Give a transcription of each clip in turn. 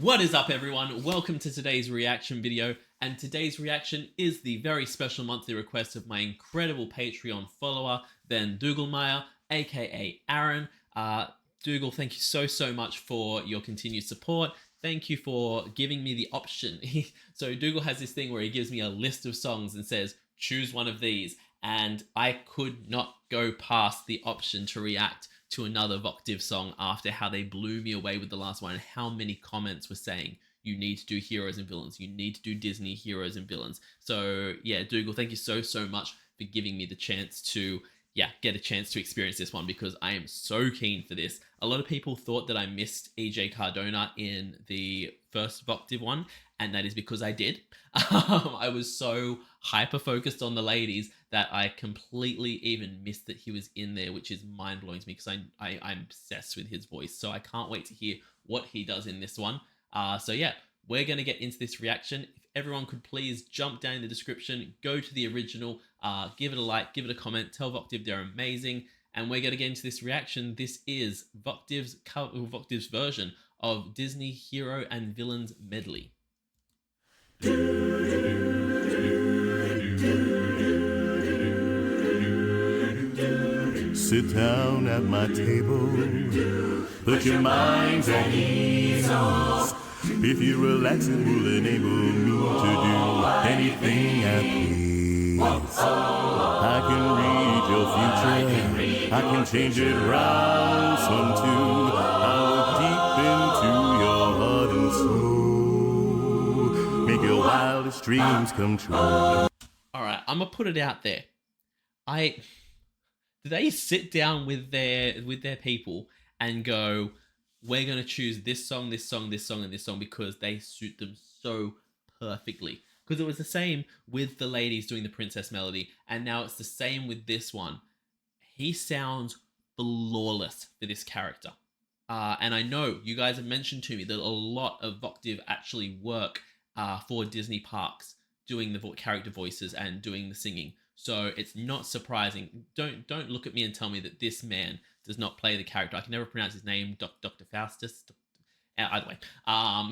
What is up, everyone? Welcome to today's reaction video, and today's reaction is the very special monthly request of my incredible Patreon follower, Ben Dougalmeyer, aka Aaron. Dougal, thank you so much for your continued support. Thank you for giving me the option. So Dougal has this thing where he gives me a list of songs and says, choose one of these, and I could not go past the option to react to another Voctave song after how they blew me away with the last one and how many comments were saying you need to do heroes and villains, you need to do Disney heroes and villains. So yeah, Dougal, thank you so much for giving me the chance to get a chance to experience this one, because I am so keen for this. A lot of people thought that I missed EJ Cardona in the first Voctave one, and that is because I did. I was so hyper focused on the ladies that I completely even missed that he was in there, which is mind blowing to me because I'm obsessed with his voice. So I can't wait to hear what he does in this one. So yeah, we're going to get into this reaction. If everyone could please jump down in the description, go to the original, give it a like, give it a comment, tell Voctave they're amazing, and we're going to get into this reaction. This is Voctave's version of Disney Hero and Villains Medley. Sit down at my table, put your minds at ease. If you relax, it will enable me to do anything I please. I can read your future, I can change it round some too. I'll deep into your heart and soul, make your wildest dreams come true. Alright, I'm gonna put it out there. Do they sit down with their people and go, we're going to choose this song, this song, this song, and this song because they suit them so perfectly? Because it was the same with the ladies doing the princess melody, and now it's the same with this one. He sounds flawless for this character. And I know you guys have mentioned to me that a lot of Voctave actually work for Disney parks, doing the character voices and doing the singing. So it's not surprising. Don't look at me and tell me that this man does not play the character. I can never pronounce his name, Dr. Faustus. Either way,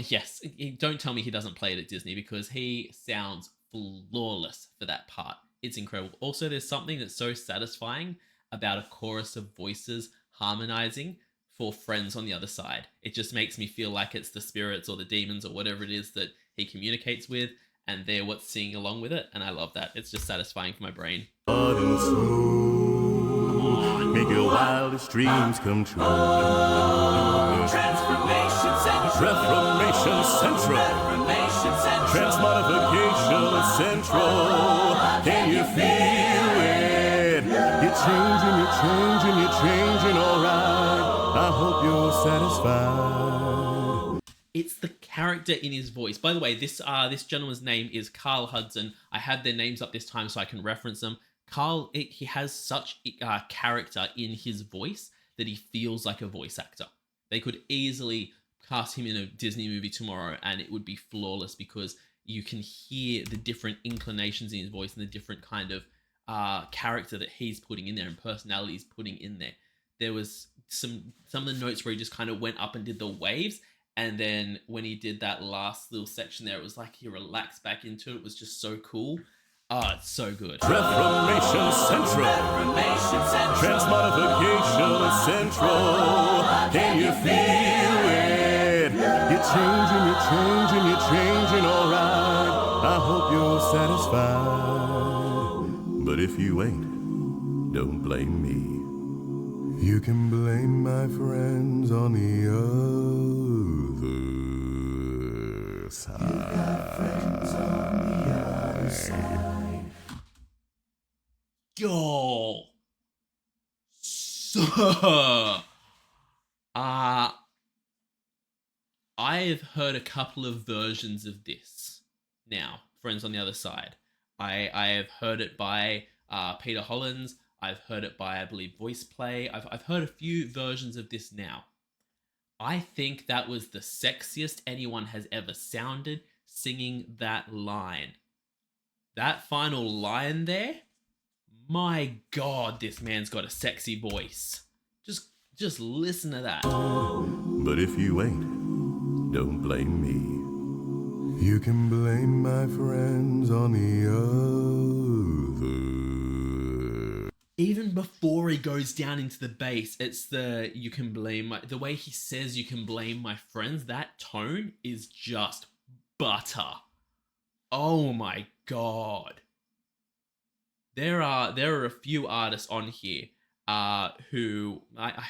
yes, don't tell me he doesn't play it at Disney, because he sounds flawless for that part. It's incredible. Also, there's something that's so satisfying about a chorus of voices harmonizing for friends on the other side. It just makes me feel like it's the spirits or the demons or whatever it is that he communicates with, and they're what's singing along with it, and I love that. It's just satisfying for my brain. Heart and soul, make your wildest dreams come true. Transformation Central. Transmodification Central. Can you feel it? You're changing, alright. I hope you're satisfied. It's the character in his voice. By the way, this gentleman's name is Carl Hudson. I had their names up this time so I can reference them. Carl, he has such character in his voice that he feels like a voice actor. They could easily cast him in a Disney movie tomorrow and it would be flawless, because you can hear the different inclinations in his voice and the different kind of character that he's putting in there and personality he's putting in there. There was some of the notes where he just kind of went up and did the waves, and then when he did that last little section there, it was like he relaxed back into it. It was just so cool. It's so good. Transformation Central. Transmodification Central. Can you feel it? You're changing, alright. I hope you're satisfied. But if you ain't, don't blame me. You can blame my friends on the other side. You got friends on the other side. Yo, so I've heard a couple of versions of this now, Friends on the Other Side. I have heard it by Peter Hollins. I've heard it by, I believe, Voice Play. I've heard a few versions of this now. I think that was the sexiest anyone has ever sounded singing that line. That final line there, my God, this man's got a sexy voice. Just listen to that. But if you ain't, don't blame me. You can blame my friends on the other. Even before he goes down into the bass, it's the the way he says you can blame my friends, that tone is just butter. Oh my God. There are a few artists on here who I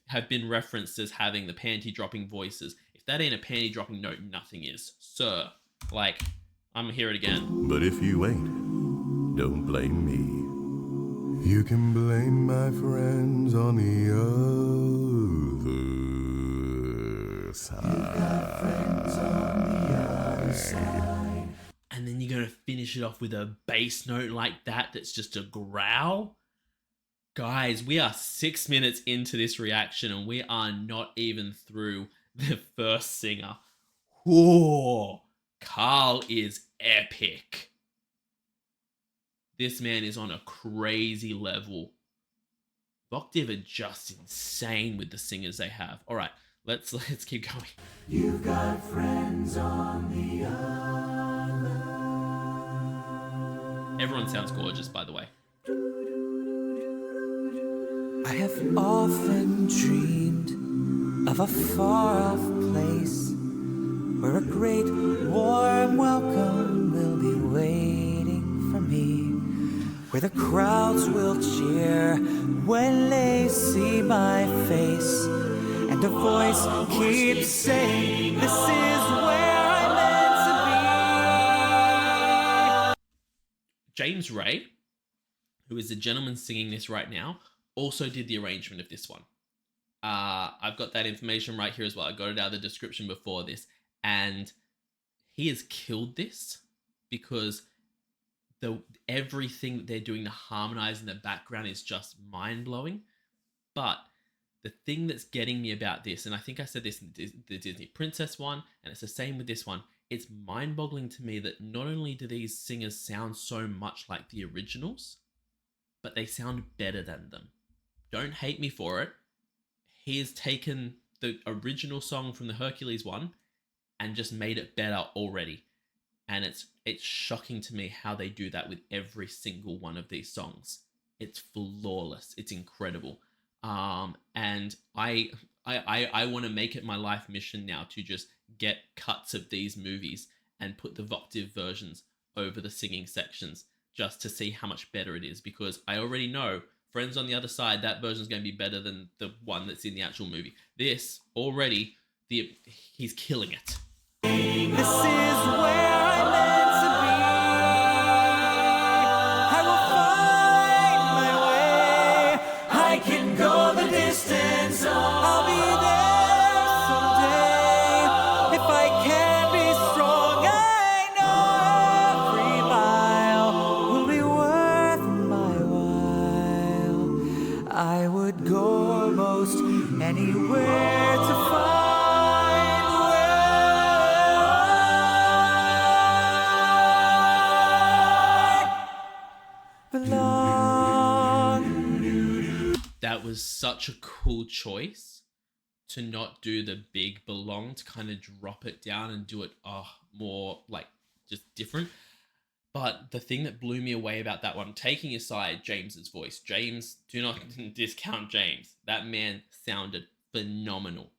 have been referenced as having the panty dropping voices. If that ain't a panty dropping note, nothing is. Sir, like, I'm gonna hear it again. But if you ain't, don't blame me. You can blame my friends on the other side. You've got friends on the other side. And then you're gonna finish it off with a bass note like that that's just a growl? Guys, we are 6 minutes into this reaction and we are not even through the first singer. Whoa, Carl is epic. This man is on a crazy level. Voctave are just insane with the singers they have. All right, let's keep going. You've got friends on the other. Everyone sounds gorgeous, by the way. I have often dreamed of a far-off place where a great warm welcome will be waiting for me, where the crowds will cheer when they see my face, and a voice keeps saying, this is where I'm meant to be. James Ray, who is the gentleman singing this right now, also did the arrangement of this one. I've got that information right here as well. I got it out of the description before this, and he has killed this because everything that they're doing to harmonize in the background is just mind-blowing. But the thing that's getting me about this, and I think I said this in the Disney Princess one, and it's the same with this one, it's mind-boggling to me that not only do these singers sound so much like the originals, but they sound better than them. Don't hate me for it. He has taken the original song from the Hercules one and just made it better already. And it's shocking to me how they do that with every single one of these songs. It's flawless. It's incredible. And I want to make it my life mission now to just get cuts of these movies and put the Voctave versions over the singing sections just to see how much better it is, because I already know Friends on the Other Side, that version is going to be better than the one that's in the actual movie. This already, he's killing it. This is where I'm meant to be. I will find my way. I can go the distance. I'll be there someday. If I can be strong, I know every mile will be worth my while. I would go almost anywhere to find that was such a cool choice to not do the big belong, to kind of drop it down and do it more like just different. But the thing that blew me away about that one, taking aside James's voice, James, do not discount James. That man sounded phenomenal.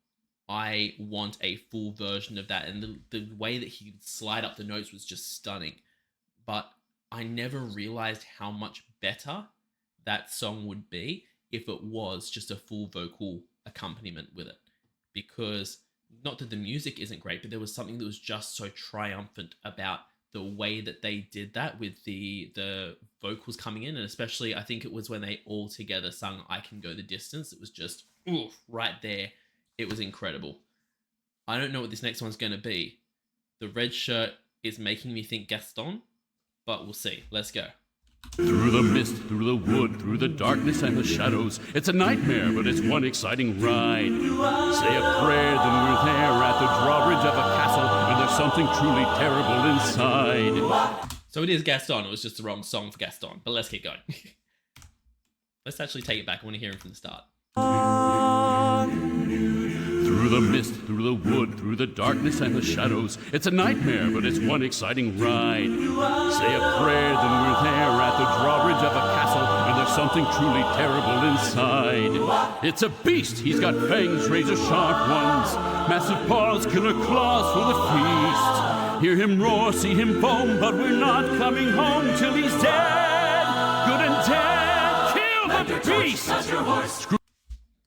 I want a full version of that, and the way that he would slide up the notes was just stunning. But I never realized how much better that song would be if it was just a full vocal accompaniment with it. Because not that the music isn't great, but there was something that was just so triumphant about the way that they did that with the vocals coming in. And especially, I think it was when they all together sung I Can Go the Distance. It was just, oof, right there. It was incredible. I don't know what this next one's going to be. The red shirt is making me think Gaston, but we'll see. Let's go. Through the mist, through the wood, through the darkness and the shadows. It's a nightmare, but it's one exciting ride. Say a prayer, then we're there at the drawbridge of a castle, and there's something truly terrible inside. So it is Gaston. It was just the wrong song for Gaston, but let's keep going. Let's actually take it back. I want to hear him from the start. Through through the mist, through the wood, through the darkness and the shadows. It's a nightmare, but it's one exciting ride. Say a prayer, then we're there at the drawbridge of a castle, and there's something truly terrible inside. It's a beast, he's got fangs, razor-sharp ones, massive paws, killer claws for the feast. Hear him roar, see him foam, but we're not coming home till he's dead. Good and dead, kill the beast!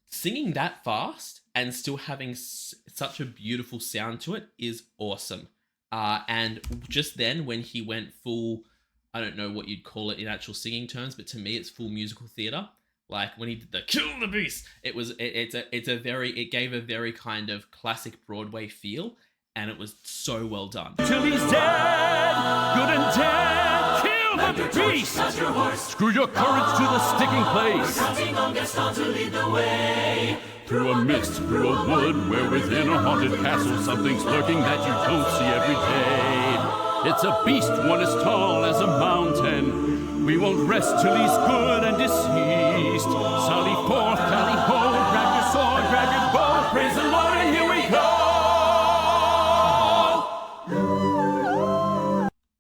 Singing that fast and still having such a beautiful sound to it is awesome. And just then when he went full, I don't know what you'd call it in actual singing terms, but to me it's full musical theater. Like when he did the kill the beast, it gave a very kind of classic Broadway feel, and it was so well done. Till he's dead, good and dead, kill the beast! Screw your courage to the sticking place. Counting on Gaston to lead the way. Through a mist, through a wood, where within a haunted castle something's lurking that you don't see every day. It's a beast, one as tall as a mountain. We won't rest till he's good and deceased. Sally forth, tally ho, grab your sword, grab your bow, praise the Lord, and here we go!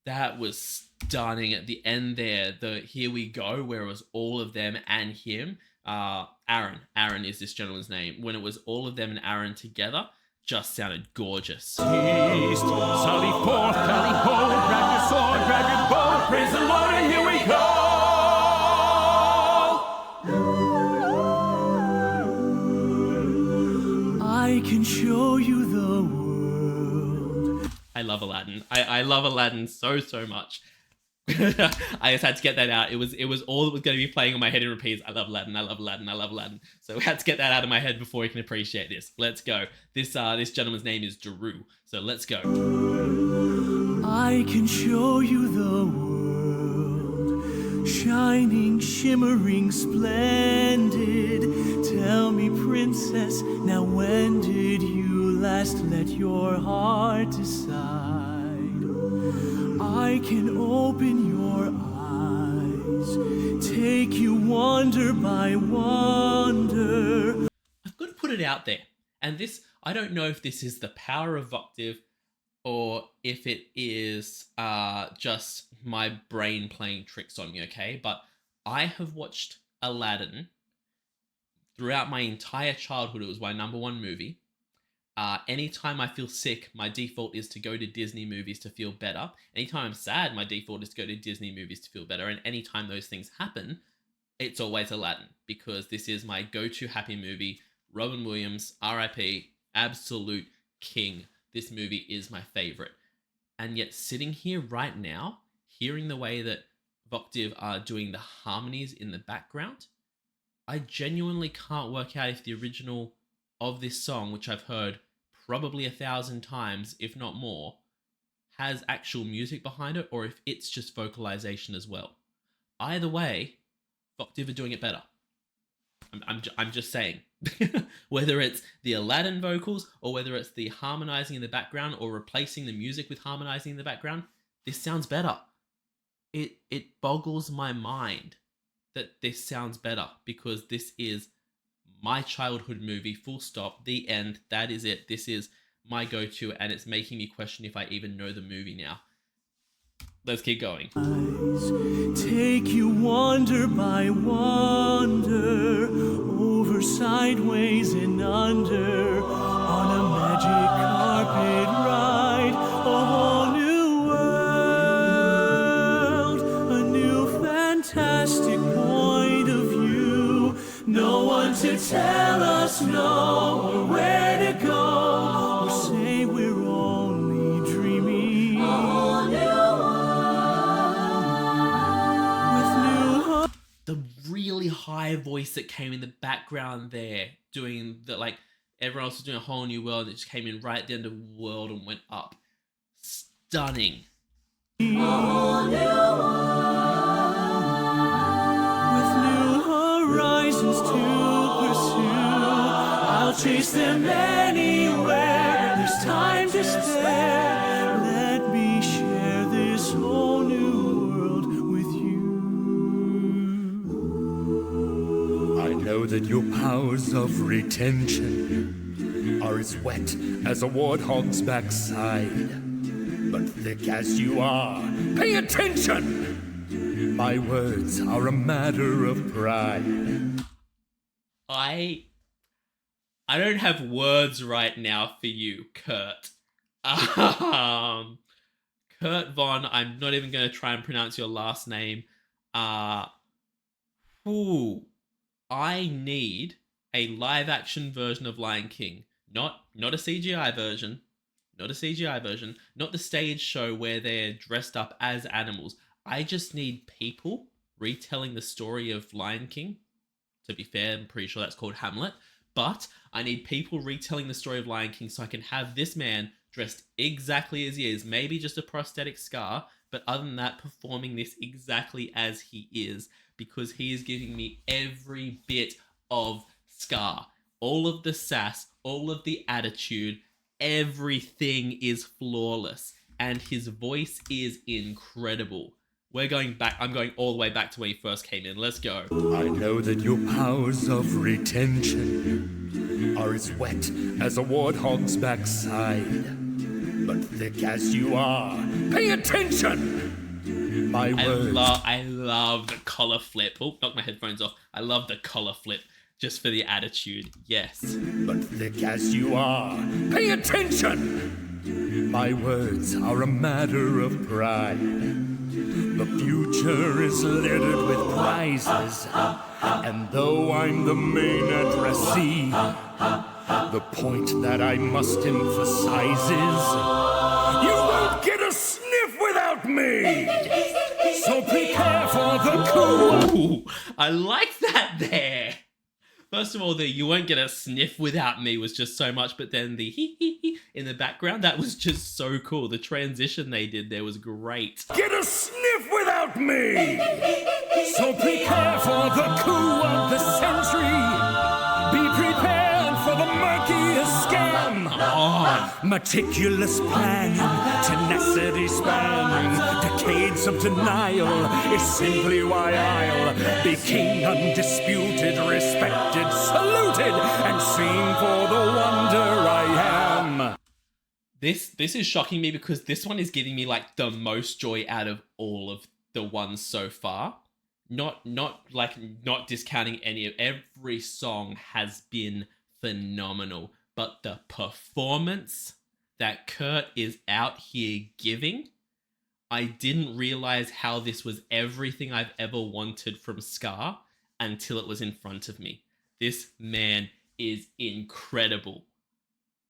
That was stunning at the end there. The here we go, where it was all of them and him. Aaron is this gentleman's name. When it was all of them and Aaron together, just sounded gorgeous. East, sally forth, tally ho, grab your sword, grab your bow, praise the Lord, and here we go! I can show you the world. I love Aladdin. I love Aladdin so much. I just had to get that out. It was all that was going to be playing on my head in repeats. I love Aladdin. I love Aladdin. I love Aladdin. So we had to get that out of my head before we can appreciate this. Let's go. This gentleman's name is Daru. So let's go. I can show you the world, shining, shimmering, splendid. Tell me, princess, now when did you last let your heart decide? I can open your eyes, take you wonder by wonder. I've got to put it out there. And this, I don't know if this is the power of Voctave or if it is just my brain playing tricks on me, okay? But I have watched Aladdin throughout my entire childhood. It was my #1 movie. Anytime I feel sick, my default is to go to Disney movies to feel better. Anytime I'm sad, my default is to go to Disney movies to feel better. And anytime those things happen, it's always Aladdin, because this is my go-to happy movie. Robin Williams, R.I.P., absolute king. This movie is my favorite. And yet sitting here right now, hearing the way that Voctave are doing the harmonies in the background, I genuinely can't work out if the original of this song, which I've heard probably 1,000 times, if not more, has actual music behind it, or if it's just vocalization as well. Either way, Voctave are doing it better. I'm just saying. Whether it's the Aladdin vocals, or whether it's the harmonizing in the background, or replacing the music with harmonizing in the background, this sounds better. It boggles my mind that this sounds better, because this is my childhood movie, full stop, the end. That is it. This is my go-to, and it's making me question if I even know the movie now. Let's keep going. Take you wonder by wonder, over, sideways, and under, on a magic carpet ride, a whole new world, a new fantastic point of view. No one to tell us no, or where to go, or say we're only dreaming. A whole new world, with new The really high voice that came in the background there, doing the, like, everyone else was doing a whole new world, it just came in right at the end of the world and went up. Stunning. A whole new world, with new horizons to pursue. I'll chase them anywhere. There's time to spare. Let me share this whole new world with you. I know that your powers of retention are as wet as a warthog's backside, but thick as you are, pay attention! My words are a matter of pride. I don't have words right now for you, Kurt. Kurt Von, I'm not even going to try and pronounce your last name. I need a live action version of Lion King. Not a CGI version. Not a CGI version. Not the stage show where they're dressed up as animals. I just need people retelling the story of Lion King. To be fair, I'm pretty sure that's called Hamlet. But I need people retelling the story of Lion King so I can have this man dressed exactly as he is. Maybe just a prosthetic scar, but other than that, performing this exactly as he is, because he is giving me every bit of Scar. All of the sass, all of the attitude, everything is flawless. And his voice is incredible. We're going back. I'm going all the way back to when he first came in. Let's go. I know that your powers of retention are as wet as a warthog's backside, but thick as you are, pay attention! My words. I love the collar flip. Oh, knocked my headphones off. I love the collar flip just for the attitude. Yes. But thick as you are, pay attention! My words are a matter of pride. The future is littered with prizes, and though I'm the main addressee, the point that I must emphasize is, you won't get a sniff without me! So prepare for the coup! Ooh, I like that there. First of all, the "you won't get a sniff without me" was just so much, but then the hee hee hee in the background, that was just so cool. The transition they did there was great. Get a sniff without me! So prepare for the coup of the century! Be prepared for the murkiest scam! Meticulous planning, tenacity spanning, decades of denial is simply why I'll be king undisputed, respected, saluted, and seen for the wonder I am. This is shocking me because this one is giving me like the most joy out of all of the ones so far. Not discounting any of every song has been phenomenal, but the performance that Kurt is out here giving, I didn't realize how this was everything I've ever wanted from Scar until it was in front of me. This man is incredible.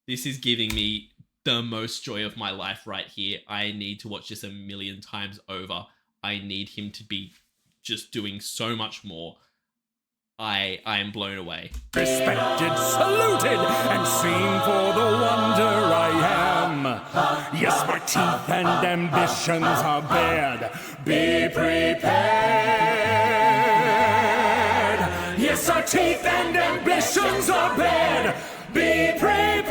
This is giving me the most joy of my life right here. I need to watch this a million times over. I need him to be just doing so much more. I am blown away. Respected, saluted, and seen for the wonder I am. Yes, my teeth and ambitions are bared. Be prepared. Yes, our teeth and ambitions are bared. Be prepared.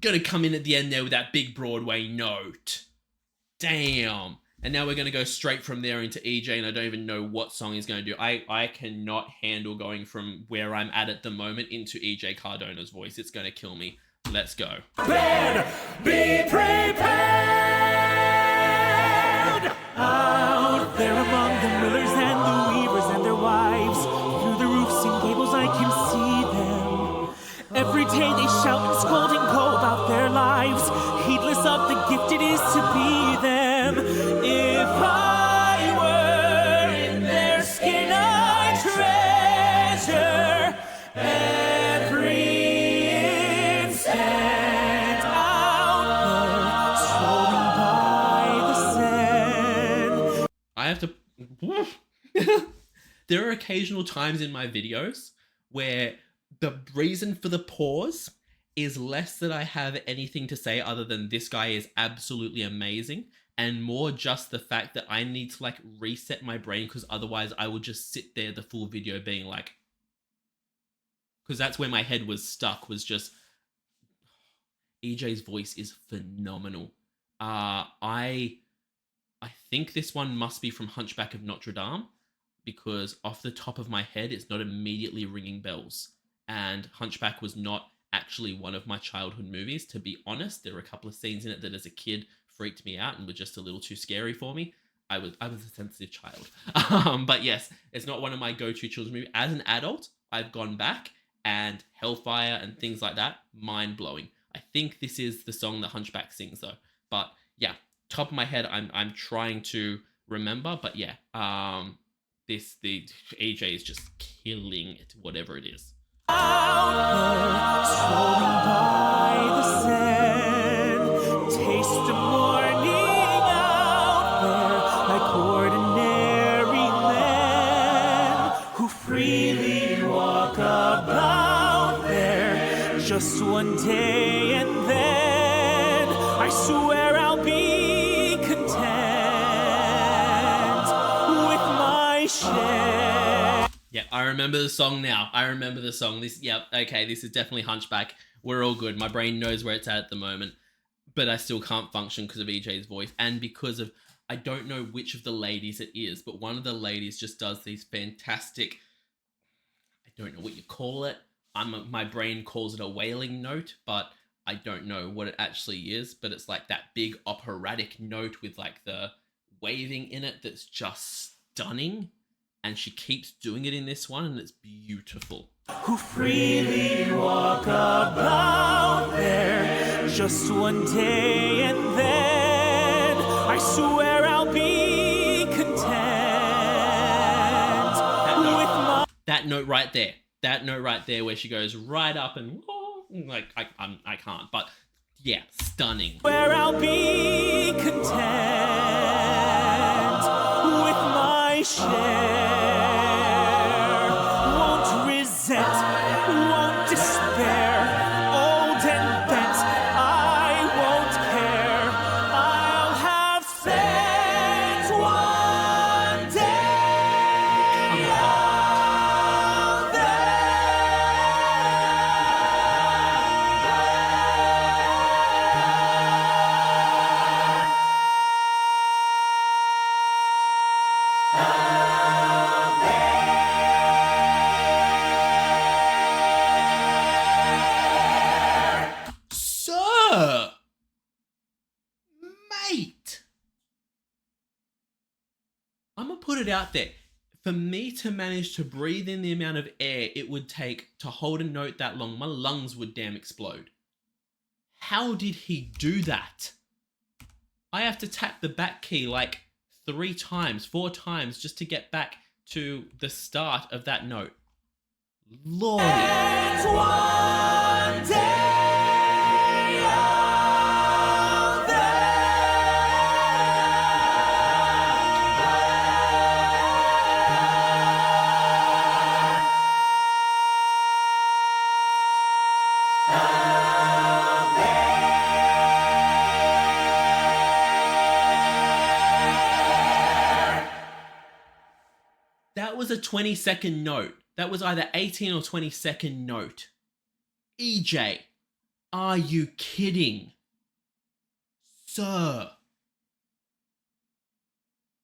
Gonna come in at the end there with that big Broadway note. Damn. And now we're going to go straight from there into EJ, and I don't even know what song he's going to do. I cannot handle going from where I'm at the moment into EJ Cardona's voice. It's going to kill me. Let's go. Be prepared! Out there among the millers and the weavers and their wives, through the roofs and gables I can see them. Every day they shout and scold and go about their lives, heedless of the gift it is to be them. If I were in their skin, I'd treasure every instant out there, strolling by the sand. I have to... There are occasional times in my videos where the reason for the pause is less that I have anything to say other than this guy is absolutely amazing, and more just the fact that I need to like reset my brain, because otherwise I would just sit there the full video being like, because that's where my head was stuck, was just EJ's voice is phenomenal. I think this one must be from Hunchback of Notre Dame, because off the top of my head it's not immediately ringing bells. and Hunchback was not actually one of my childhood movies, to be honest. There were a couple of scenes in it that as a kid freaked me out and were just a little too scary for me. I was a sensitive child. But yes, it's not one of my go-to children's movies. As an adult, I've gone back, and Hellfire and things like that, mind-blowing. I think this is the song that Hunchback sings though. But yeah, top of my head, I'm trying to remember. But yeah, the EJ is just killing it, whatever it is. Strolling by the sand, taste the morning out there, like ordinary men who freely walk about there. Just one day and then I swear I'll be content with my share. Yeah, I remember the song now. I remember the song. This is definitely Hunchback. We're all good. My brain knows where it's at the moment, but I still can't function because of EJ's voice and because of, I don't know which of the ladies it is, but one of the ladies just does these fantastic, I don't know what you call it. My brain calls it a wailing note, but I don't know what it actually is, but it's like that big operatic note with like the waving in it that's just stunning. And she keeps doing it in this one, and it's beautiful. Who freely walk about there, just one day and then I swear I'll be content with my... That note right there. That note right there where she goes right up and like I can't, but yeah, stunning. Where I'll be content with my share. Won't resent, won't despair. Old and bent, I won't care. I'll have spent one day out Sir! Mate! I'm gonna put it out there. For me to manage to breathe in the amount of air it would take to hold a note that long, my lungs would damn explode. How did he do that? I have to tap the back key like 3 times, 4 times just to get back to the start of that note. Lord. one day out That was a 20-second note. That was either 18 or 20-second note. EJ, are you kidding? Sir.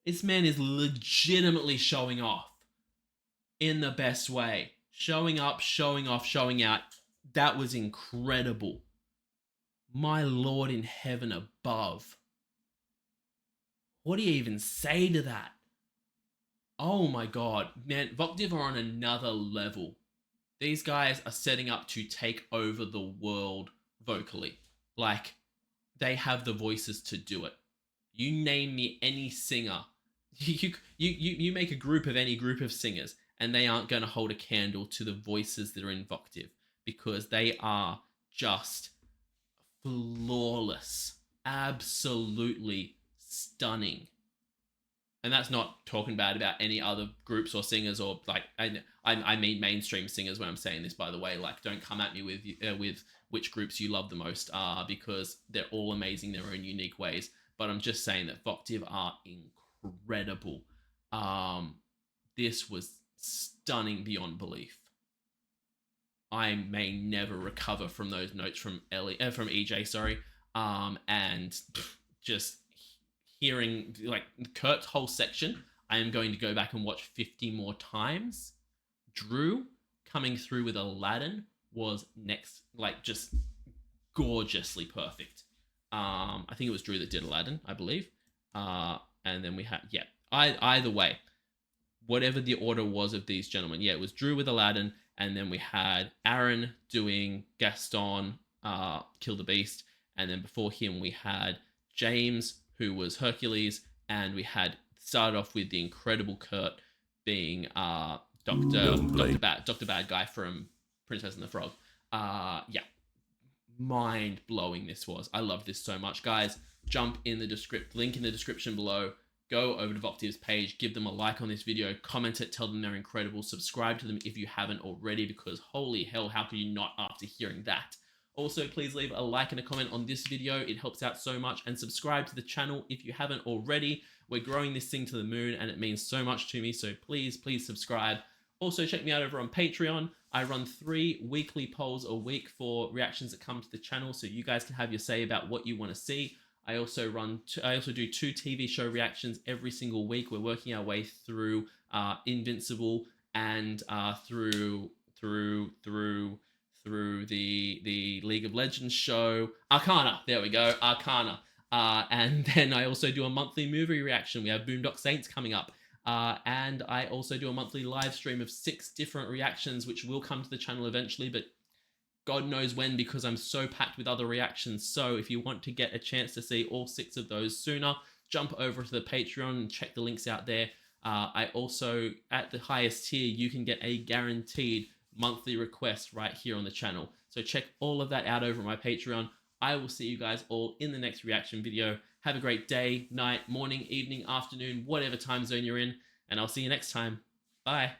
This man is legitimately showing off in the best way. Showing up, showing off, showing out. That was incredible. My Lord in heaven above. What do you even say to that? Oh my God, man, Voctave are on another level. These guys are setting up to take over the world vocally. Like, they have the voices to do it. You name me any singer. You make a group of any group of singers, and they aren't going to hold a candle to the voices that are in Voctave, because they are just flawless. Absolutely stunning. And that's not talking bad about any other groups or singers, or like I mean mainstream singers when I'm saying this, by the way. Like, don't come at me with which groups you love the most, because they're all amazing in their own unique ways. But I'm just saying that Voctave are incredible. This was stunning beyond belief. I may never recover from those notes from EJ, sorry. And just hearing like Kurt's whole section, I am going to go back and watch 50 more times. Drew, coming through with Aladdin was next, like just gorgeously perfect. I think it was Drew that did Aladdin, I believe. And then we had, yeah, either way, whatever the order was of these gentlemen, yeah, it was Drew with Aladdin, and then we had Aaron doing Gaston, Kill the Beast, and then before him we had James, who was Hercules, and we had started off with the incredible Kurt being Dr. Bad Guy from Princess and the Frog. Yeah, mind-blowing this was. I love this so much. Guys, jump in the link in the description below. Go over to Voctave's page, give them a like on this video, comment it, tell them they're incredible, subscribe to them if you haven't already, because holy hell, how could you not after hearing that? Also, please leave a like and a comment on this video. It helps out so much. And subscribe to the channel if you haven't already. We're growing this thing to the moon and it means so much to me. So please subscribe. Also, check me out over on Patreon. I run 3 weekly polls a week for reactions that come to the channel, so you guys can have your say about what you want to see. I also do 2 TV show reactions every single week. We're working our way through Invincible and through the League of Legends show, Arcana. There we go, Arcana. And then I also do a monthly movie reaction. We have Boondock Saints coming up. And I also do a monthly live stream of 6 different reactions, which will come to the channel eventually, but God knows when, because I'm so packed with other reactions. So if you want to get a chance to see all 6 of those sooner, jump over to the Patreon and check the links out there. I also, at the highest tier, you can get a guaranteed monthly request right here on the channel. So check all of that out over my Patreon. I will see you guys all in the next reaction video. Have a great day, night, morning, evening, afternoon, whatever time zone you're in, and I'll see you next time. Bye.